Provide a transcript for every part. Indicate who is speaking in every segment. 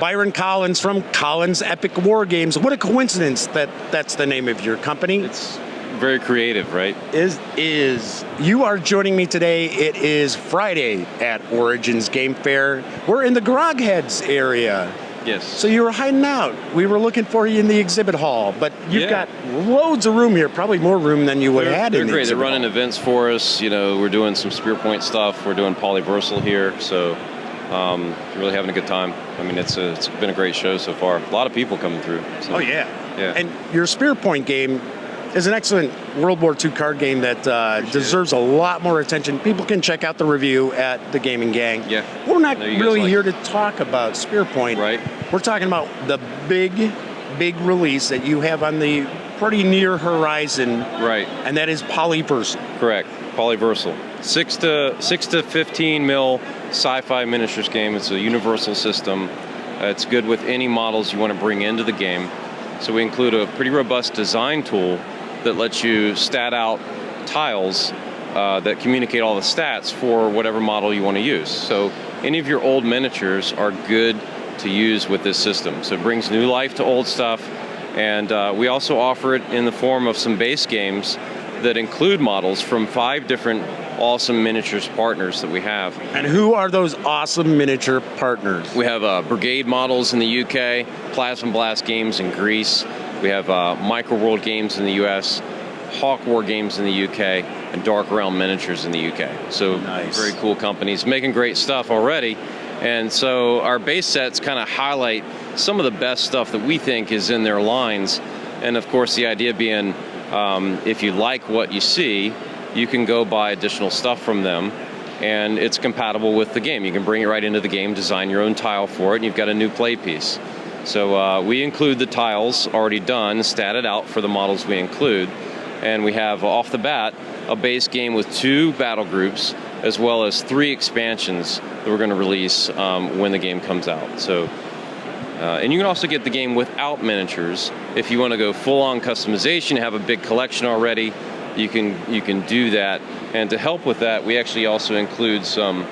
Speaker 1: Byron Collins from Collins Epic Wargames. What a coincidence that that's the name of your company.
Speaker 2: It's very creative, right?
Speaker 1: You are joining me today. It is Friday at Origins Game Fair. We're in the Grogheads area.
Speaker 2: Yes.
Speaker 1: So you were hiding out. We were looking for you in the exhibit hall, but you've got loads of room here, probably more room than you would have had in the
Speaker 2: great.
Speaker 1: exhibit
Speaker 2: They're running
Speaker 1: hall.
Speaker 2: events for us. You know, we're doing some spear point stuff. We're doing Polyversal here, so really having a good time. I mean, it's been a great show so far. A lot of people coming through. So.
Speaker 1: Oh, yeah.
Speaker 2: Yeah.
Speaker 1: And your spear point game is an excellent World War II card game that deserves a lot more attention. People can check out the review at the Gaming Gang.
Speaker 2: Yeah.
Speaker 1: We're not really here to talk about spear point.
Speaker 2: Right.
Speaker 1: We're talking about the big release that you have on the pretty near horizon.
Speaker 2: Right.
Speaker 1: And that is Polyversal.
Speaker 2: Correct. Polyversal. 6 to 15 mil sci-fi miniatures game. It's a universal system. It's good with any models you want to bring into the game. So we include a pretty robust design tool that lets you stat out tiles that communicate all the stats for whatever model you want to use. So any of your old miniatures are good to use with this system. So it brings new life to old stuff, and we also offer it in the form of some base games that include models from 5 different awesome miniatures partners that we have.
Speaker 1: And who are those awesome miniature partners?
Speaker 2: We have Brigade Models in the UK, Plasma Blast Games in Greece, we have Micro World Games in the US, Hawk War Games in the UK, and Dark Realm Miniatures in the UK. So very cool companies making great stuff already. And so our base sets kind of highlight some of the best stuff that we think is in their lines. And of course the idea being, if you like what you see, you can go buy additional stuff from them, and it's compatible with the game. You can bring it right into the game, design your own tile for it, and you've got a new play piece. So we include the tiles already done, statted out for the models we include, and we have off the bat a base game with 2 battle groups, as well as 3 expansions that we're going to release when the game comes out. So, and you can also get the game without miniatures. If you want to go full-on customization, have a big collection already, you can do that. And to help with that, we actually also include some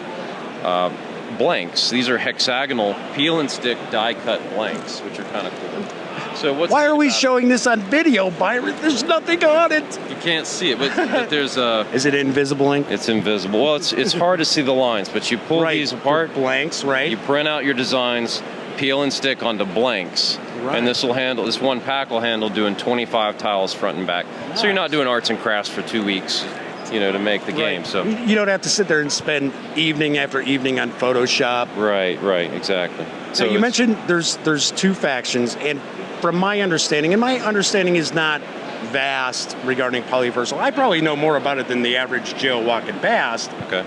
Speaker 2: blanks. These are hexagonal peel and stick die cut blanks, which are kind of cool. So why
Speaker 1: are we showing this on video, Byron? There's nothing on it.
Speaker 2: You can't see it, but there's a.
Speaker 1: Is it invisible ink?
Speaker 2: It's invisible. Well, it's hard to see the lines, but you pull these apart.
Speaker 1: Blanks, right?
Speaker 2: You print out your designs, peel and stick onto blanks. Right. And this one pack will handle doing 25 tiles front and back. Nice. So you're not doing arts and crafts for 2 weeks, you know, to make the game. So
Speaker 1: you don't have to sit there and spend evening after evening on Photoshop.
Speaker 2: Right, exactly.
Speaker 1: So you mentioned there's 2 factions, and from my understanding, and my understanding is not vast regarding Polyversal. I probably know more about it than the average Joe walking past.
Speaker 2: Okay.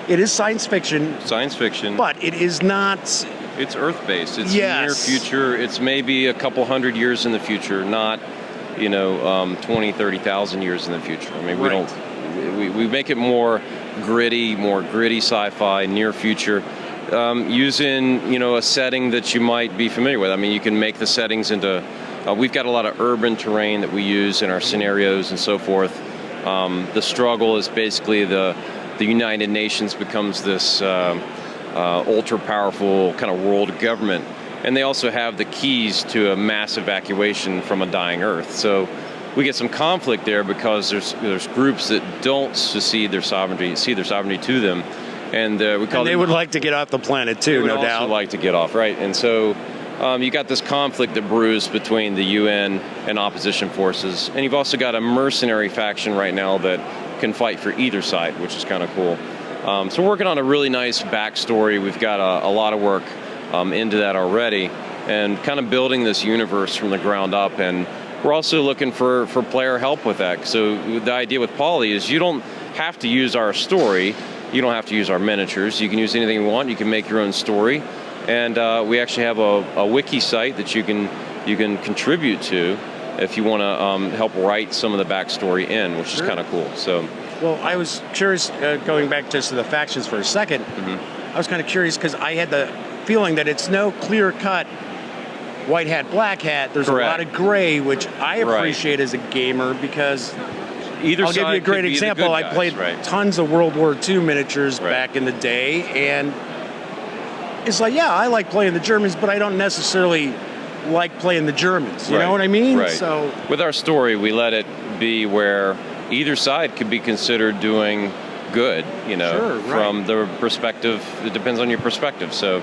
Speaker 1: It is science fiction.
Speaker 2: Science fiction.
Speaker 1: But it is not.
Speaker 2: It's Earth-based. It's near future. It's maybe a couple hundred years in the future, not, 20, 30,000 years in the future. I mean, we make it more gritty sci-fi, near future, using, a setting that you might be familiar with. I mean, you can make the settings into, we've got a lot of urban terrain that we use in our scenarios and so forth. The struggle is basically the United Nations becomes this ultra-powerful kind of world government, and they also have the keys to a mass evacuation from a dying Earth. So we get some conflict there because there's groups that don't see their sovereignty to them, and we call
Speaker 1: they would like to get off the planet too, no doubt.
Speaker 2: They would also like to get off, right? And so you got this conflict that brews between the UN and opposition forces, and you've also got a mercenary faction right now that can fight for either side, which is kind of cool. So we're working on a really nice backstory. We've got a lot of work into that already, and kind of building this universe from the ground up. And we're also looking for player help with that. So the idea with Poly is you don't have to use our story. You don't have to use our miniatures. You can use anything you want. You can make your own story. And we actually have a wiki site that you can contribute to if you want to help write some of the backstory in, which is kind of cool. So.
Speaker 1: Well, I was curious, going back just to the factions for a second, I was kind of curious because I had the feeling that it's no clear-cut white hat, black hat. There's a lot of gray, which I appreciate as a gamer because I'll give you a great example. I played tons of World War II miniatures back in the day, and is like, yeah, I like playing the Germans, but I don't necessarily like playing the Germans. You know what I mean?
Speaker 2: Right.
Speaker 1: So
Speaker 2: with our story, we let it be where either side could be considered doing good, from the perspective. It depends on your perspective. So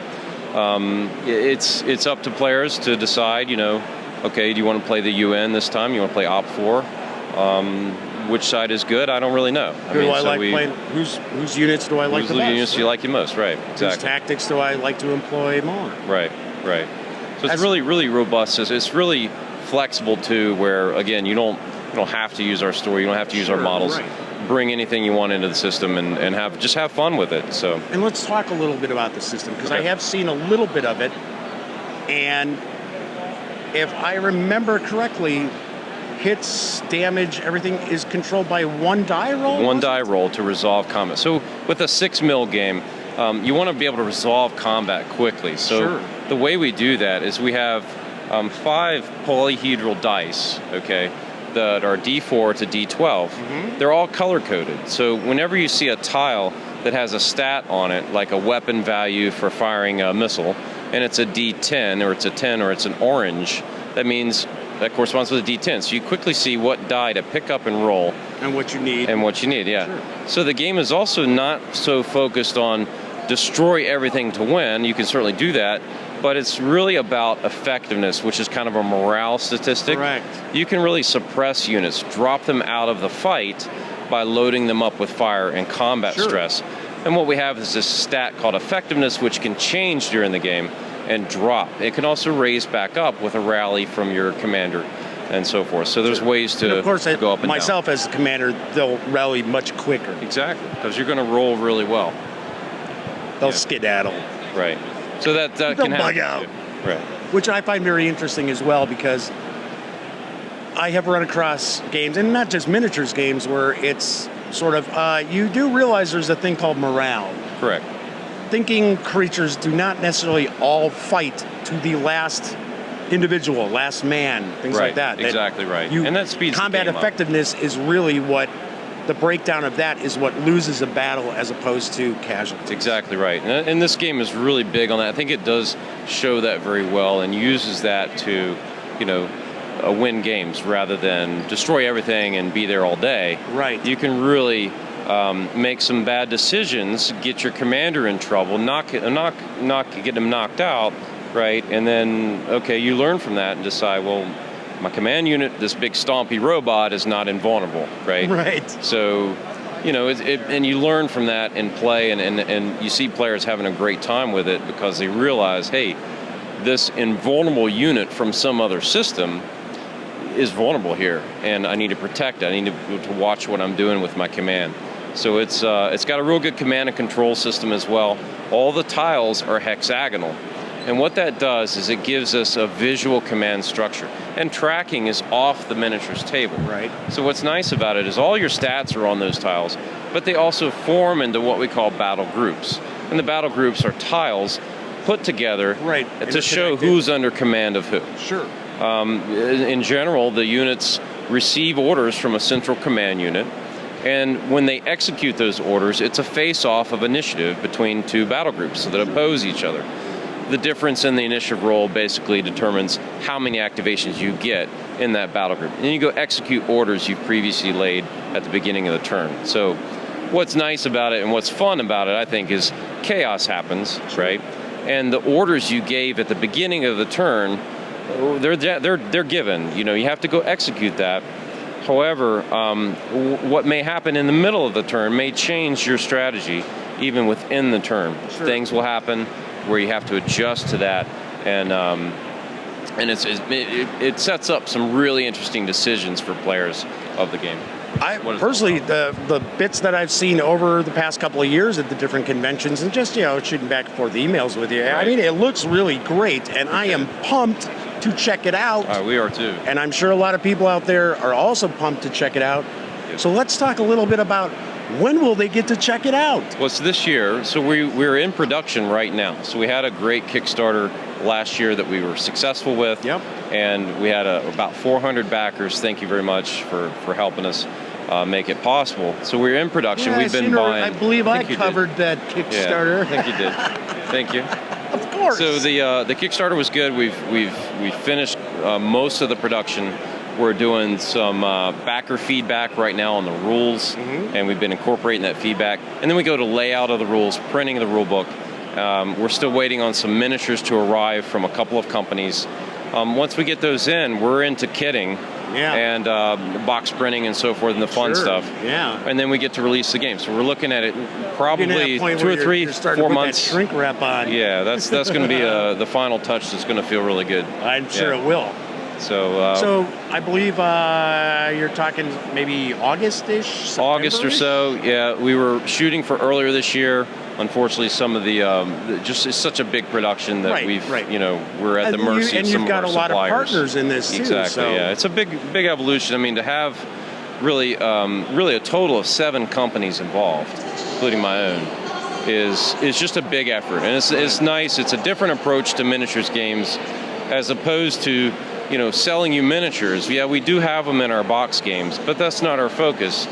Speaker 2: it's up to players to decide, okay, do you want to play the UN this time? You want to play Op 4? Which side is good? I don't really know.
Speaker 1: Playing? Whose units do I like the best?
Speaker 2: Whose units do you like the most? Right, exactly.
Speaker 1: Whose tactics do I like to employ more?
Speaker 2: Right. So it's really, really robust. It's really flexible too, where again, you don't have to use our story. You don't have to use our models.
Speaker 1: Right.
Speaker 2: Bring anything you want into the system and have fun with it. So.
Speaker 1: And let's talk a little bit about the system, because I have seen a little bit of it, and if I remember correctly, hits, damage, everything is controlled by one die roll?
Speaker 2: One die roll to resolve combat. So with a 6 mil game, you want to be able to resolve combat quickly. So the way we do that is we have 5 polyhedral dice, okay, that are D4 to D12. They're all color-coded. So whenever you see a tile that has a stat on it, like a weapon value for firing a missile, and it's a D10, or it's a 10, or it's an orange, that means that corresponds with a D10. So you quickly see what die to pick up and roll.
Speaker 1: And what you need.
Speaker 2: So the game is also not so focused on destroy everything to win. You can certainly do that, but it's really about effectiveness, which is kind of a morale statistic.
Speaker 1: Correct.
Speaker 2: You can really suppress units, drop them out of the fight by loading them up with fire and combat stress. And what we have is this stat called effectiveness, which can change during the game and drop. It can also raise back up with a rally from your commander and so forth. So there's ways to,
Speaker 1: of course,
Speaker 2: go up and
Speaker 1: myself
Speaker 2: down.
Speaker 1: As a commander, they'll rally much quicker.
Speaker 2: Exactly, because you're going to roll really well.
Speaker 1: They'll skedaddle.
Speaker 2: Right. So that
Speaker 1: they'll
Speaker 2: can
Speaker 1: bug
Speaker 2: happen.
Speaker 1: out.
Speaker 2: Too. Right.
Speaker 1: Which I find very interesting as well, because I have run across games, and not just miniatures games, where it's sort of, you do realize there's a thing called morale.
Speaker 2: Correct.
Speaker 1: Thinking creatures do not necessarily all fight to the last individual, last man, things like that.
Speaker 2: Exactly right. And that speeds
Speaker 1: combat
Speaker 2: the game
Speaker 1: effectiveness is really what the breakdown of that is, what loses a battle as opposed to casualties.
Speaker 2: Exactly right. And this game is really big on that. I think it does show that very well and uses that to, win games rather than destroy everything and be there all day.
Speaker 1: Right.
Speaker 2: You can really make some bad decisions, get your commander in trouble, get him knocked out, right? And then, you learn from that and decide, well, my command unit, this big stompy robot, is not invulnerable, right?
Speaker 1: Right.
Speaker 2: So, and you learn from that in play, and you see players having a great time with it because they realize, hey, this invulnerable unit from some other system is vulnerable here, and I need to protect it. I need to watch what I'm doing with my command. So it's got a real good command and control system as well. All the tiles are hexagonal. And what that does is it gives us a visual command structure. And tracking is off the miniatures table.
Speaker 1: Right.
Speaker 2: So what's nice about it is all your stats are on those tiles, but they also form into what we call battle groups. And the battle groups are tiles put together to show who's under command of who.
Speaker 1: Sure.
Speaker 2: In general, the units receive orders from a central command unit, and when they execute those orders, it's a face-off of initiative between two battle groups that oppose each other. The difference in the initiative roll basically determines how many activations you get in that battle group. And then you go execute orders you've previously laid at the beginning of the turn. So what's nice about it and what's fun about it, I think, is chaos happens, right? And the orders you gave at the beginning of the turn, they're given. You have to go execute that. However, what may happen in the middle of the turn may change your strategy even within the turn. Sure. Things will happen where you have to adjust to that, and it sets up some really interesting decisions for players of the game.
Speaker 1: I personally, the bits that I've seen over the past couple of years at the different conventions, and just shooting back and forth emails with you, I mean, it looks really great, and I am pumped to check it out.
Speaker 2: We are too.
Speaker 1: And I'm sure a lot of people out there are also pumped to check it out. Yep. So let's talk a little bit about, when will they get to check it out?
Speaker 2: Well, it's this year. So we're in production right now. So we had a great Kickstarter last year that we were successful with.
Speaker 1: Yep.
Speaker 2: And we had about 400 backers. Thank you very much for helping us make it possible. So we're in production.
Speaker 1: Yeah,
Speaker 2: We've been buying.
Speaker 1: I believe I covered that Kickstarter.
Speaker 2: Yeah, I think you did. Thank you.
Speaker 1: course.
Speaker 2: So the Kickstarter was good. We've finished most of the production. We're doing some backer feedback right now on the rules, and we've been incorporating that feedback. And then we go to layout of the rules, printing of the rule book. We're still waiting on some miniatures to arrive from a couple of companies. Once we get those in, we're into kitting and box printing and so forth and the fun stuff.
Speaker 1: Yeah.
Speaker 2: And then we get to release the game. So we're looking at it probably 2 or 3,
Speaker 1: you're starting
Speaker 2: 4
Speaker 1: to put
Speaker 2: months.
Speaker 1: that shrink wrap on.
Speaker 2: Yeah, that's going to be the final touch that's going to feel really good.
Speaker 1: I'm sure it will.
Speaker 2: So
Speaker 1: I believe you're talking maybe August-ish?
Speaker 2: August or so, yeah. We were shooting for earlier this year. Unfortunately, some of the just it's such a big production that we're at the mercy of some of our suppliers.
Speaker 1: And you've got a lot of partners in this too.
Speaker 2: Exactly,
Speaker 1: so.
Speaker 2: yeah. It's a big evolution. I mean, to have really a total of 7 companies involved, including my own, is just a big effort. And it's nice. It's a different approach to miniatures games as opposed to selling you miniatures. Yeah, we do have them in our box games, but that's not our focus.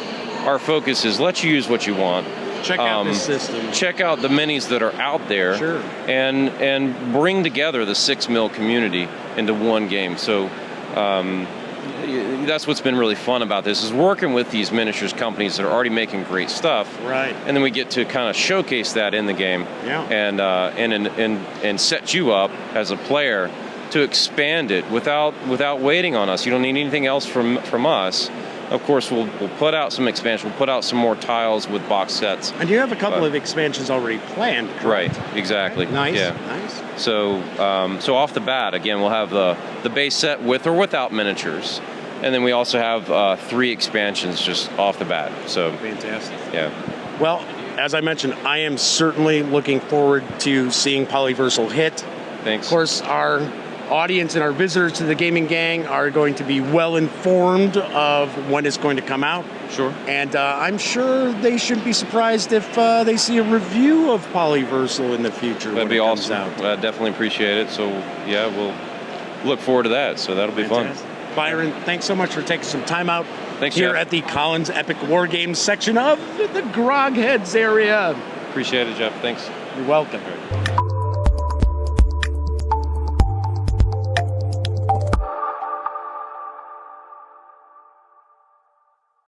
Speaker 2: Our focus is let you use what you want.
Speaker 1: Check out the system.
Speaker 2: Check out the minis that are out there.
Speaker 1: Sure.
Speaker 2: And bring together the 6 mil community into one game. So that's what's been really fun about this is working with these miniatures companies that are already making great stuff.
Speaker 1: Right.
Speaker 2: And then we get to kind of showcase that in the game.
Speaker 1: Yeah.
Speaker 2: And set you up as a player to expand it without waiting on us. You don't need anything else from us. Of course, we'll put out some expansion. We'll put out some more tiles with box sets.
Speaker 1: And you have a couple of expansions already planned, correct?
Speaker 2: Right, exactly.
Speaker 1: Okay. Nice,
Speaker 2: yeah.
Speaker 1: nice.
Speaker 2: So off the bat, again, we'll have the base set with or without miniatures. And then we also have 3 expansions just off the bat. So
Speaker 1: fantastic.
Speaker 2: Yeah.
Speaker 1: Well, as I mentioned, I am certainly looking forward to seeing Polyversal hit.
Speaker 2: Thanks.
Speaker 1: Of course, our audience and our visitors to the Gaming Gang are going to be well informed of when it's going to come out.
Speaker 2: Sure.
Speaker 1: And I'm sure they shouldn't be surprised if they see a review of Polyversal in the future.
Speaker 2: That'd be awesome. I definitely appreciate it. So yeah, we'll look forward to that. So that'll be fun.
Speaker 1: Byron, thanks so much for taking some time out
Speaker 2: here
Speaker 1: at the Collins Epic Wargames section of the Grogheads area.
Speaker 2: Appreciate it, Jeff. Thanks.
Speaker 1: You're welcome.